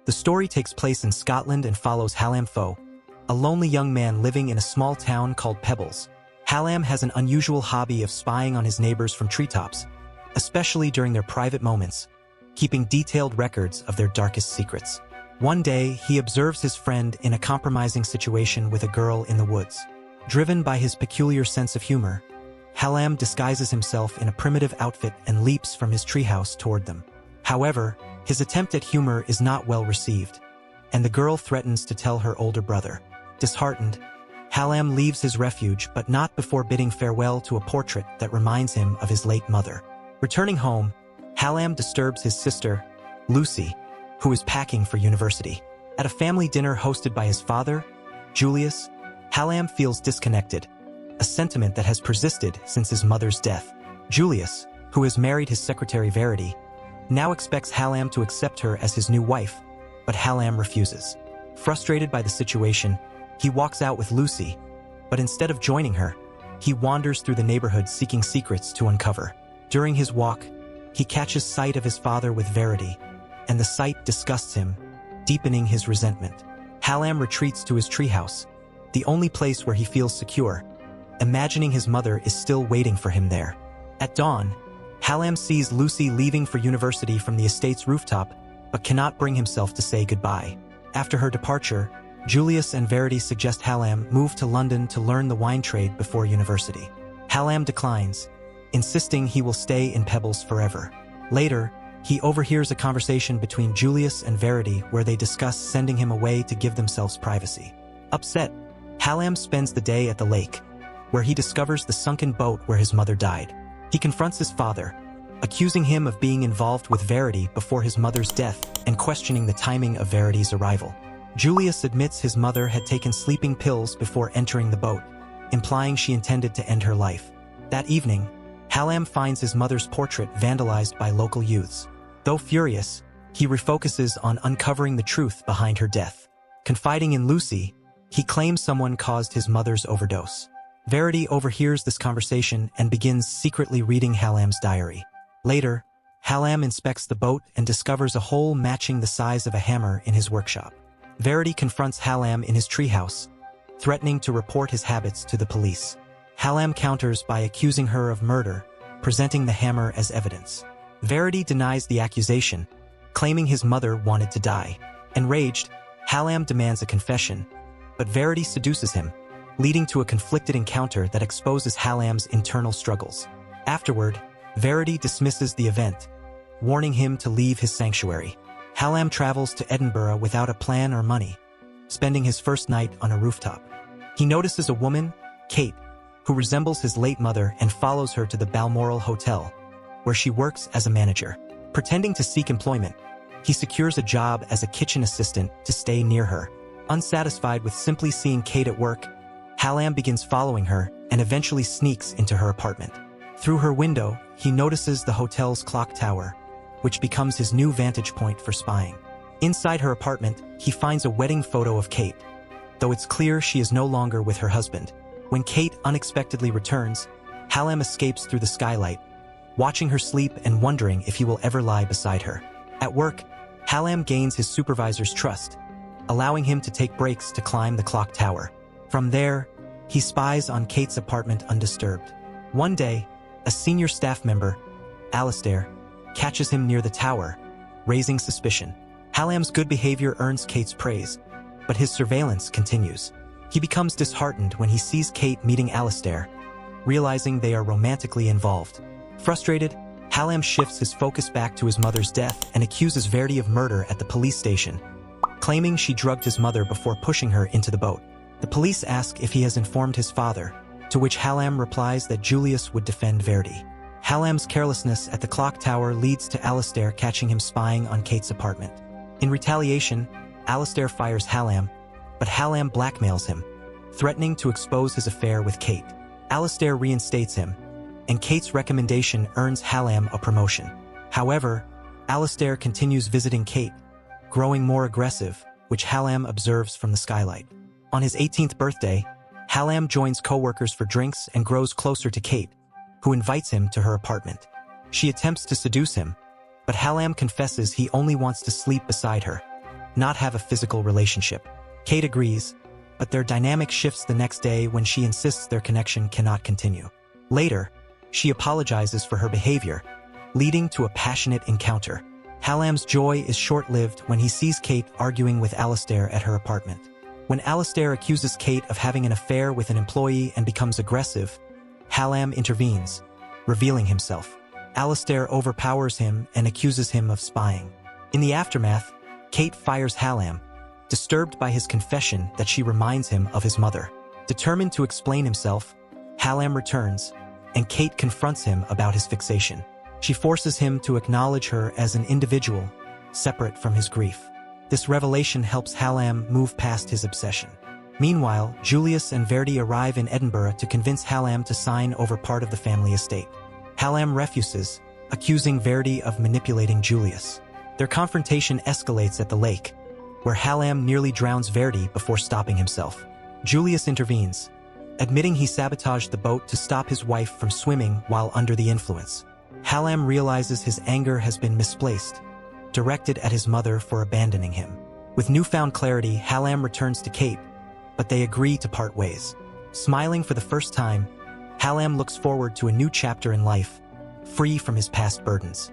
The story takes place in Scotland and follows Hallam Foe, a lonely young man living in a small town called Pebbles. Hallam has an unusual hobby of spying on his neighbors from treetops, especially during their private moments, keeping detailed records of their darkest secrets. One day, he observes his friend in a compromising situation with a girl in the woods. Driven by his peculiar sense of humor, Hallam disguises himself in a primitive outfit and leaps from his treehouse toward them. However, his attempt at humor is not well received, and the girl threatens to tell her older brother. Disheartened, Hallam leaves his refuge, but not before bidding farewell to a portrait that reminds him of his late mother. Returning home, Hallam disturbs his sister, Lucy, who is packing for university. At a family dinner hosted by his father, Julius, Hallam feels disconnected, a sentiment that has persisted since his mother's death. Julius, who has married his secretary Verity, now expects Hallam to accept her as his new wife, but Hallam refuses. Frustrated by the situation, he walks out with Lucy, but instead of joining her, he wanders through the neighborhood seeking secrets to uncover. During his walk, he catches sight of his father with Verity, and the sight disgusts him, deepening his resentment. Hallam retreats to his treehouse, the only place where he feels secure, imagining his mother is still waiting for him there. At dawn, Hallam sees Lucy leaving for university from the estate's rooftop, but cannot bring himself to say goodbye. After her departure, Julius and Verity suggest Hallam move to London to learn the wine trade before university. Hallam declines, insisting he will stay in Pebbles forever. Later, he overhears a conversation between Julius and Verity where they discuss sending him away to give themselves privacy. Upset, Hallam spends the day at the lake, where he discovers the sunken boat where his mother died. He confronts his father, accusing him of being involved with Verity before his mother's death and questioning the timing of Verity's arrival. Julius admits his mother had taken sleeping pills before entering the boat, implying she intended to end her life. That evening, Hallam finds his mother's portrait vandalized by local youths. Though furious, he refocuses on uncovering the truth behind her death. Confiding in Lucy, he claims someone caused his mother's overdose. Verity overhears this conversation and begins secretly reading Hallam's diary. Later, Hallam inspects the boat and discovers a hole matching the size of a hammer in his workshop. Verity confronts Hallam in his treehouse, threatening to report his habits to the police. Hallam counters by accusing her of murder, presenting the hammer as evidence. Verity denies the accusation, claiming his mother wanted to die. Enraged, Hallam demands a confession, but Verity seduces him, leading to a conflicted encounter that exposes Hallam's internal struggles. Afterward, Verity dismisses the event, warning him to leave his sanctuary. Hallam travels to Edinburgh without a plan or money, spending his first night on a rooftop. He notices a woman, Kate, who resembles his late mother and follows her to the Balmoral Hotel, where she works as a manager. Pretending to seek employment, he secures a job as a kitchen assistant to stay near her. Unsatisfied with simply seeing Kate at work, Hallam begins following her and eventually sneaks into her apartment. Through her window, he notices the hotel's clock tower, which becomes his new vantage point for spying. Inside her apartment, he finds a wedding photo of Kate, though it's clear she is no longer with her husband. When Kate unexpectedly returns, Hallam escapes through the skylight, watching her sleep and wondering if he will ever lie beside her. At work, Hallam gains his supervisor's trust, allowing him to take breaks to climb the clock tower. From there, he spies on Kate's apartment undisturbed. One day, a senior staff member, Alistair, catches him near the tower, raising suspicion. Hallam's good behavior earns Kate's praise, but his surveillance continues. He becomes disheartened when he sees Kate meeting Alistair, realizing they are romantically involved. Frustrated, Hallam shifts his focus back to his mother's death and accuses Verity of murder at the police station, claiming she drugged his mother before pushing her into the boat. The police ask if he has informed his father, to which Hallam replies that Julius would defend Verity. Hallam's carelessness at the clock tower leads to Alistair catching him spying on Kate's apartment. In retaliation, Alistair fires Hallam, but Hallam blackmails him, threatening to expose his affair with Kate. Alistair reinstates him, and Kate's recommendation earns Hallam a promotion. However, Alistair continues visiting Kate, growing more aggressive, which Hallam observes from the skylight. On his 18th birthday, Hallam joins co-workers for drinks and grows closer to Kate, who invites him to her apartment. She attempts to seduce him, but Hallam confesses he only wants to sleep beside her. not have a physical relationship. Kate agrees, but their dynamic shifts the next day when she insists their connection cannot continue. Later, she apologizes for her behavior, leading to a passionate encounter. Hallam's joy is short-lived when he sees Kate arguing with Alistair at her apartment. When Alistair accuses Kate of having an affair with an employee and becomes aggressive, Hallam intervenes, revealing himself. Alistair overpowers him and accuses him of spying. In the aftermath, Kate fires Hallam, disturbed by his confession that she reminds him of his mother. Determined to explain himself, Hallam returns, and Kate confronts him about his fixation. She forces him to acknowledge her as an individual, separate from his grief. This revelation helps Hallam move past his obsession. Meanwhile, Julius and Verdi arrive in Edinburgh to convince Hallam to sign over part of the family estate. Hallam refuses, accusing Verdi of manipulating Julius. Their confrontation escalates at the lake, where Hallam nearly drowns Verdi before stopping himself. Julius intervenes, admitting he sabotaged the boat to stop his wife from swimming while under the influence. Hallam realizes his anger has been misplaced, directed at his mother for abandoning him. With newfound clarity, Hallam returns to Kate, but they agree to part ways. Smiling for the first time, Hallam looks forward to a new chapter in life, free from his past burdens.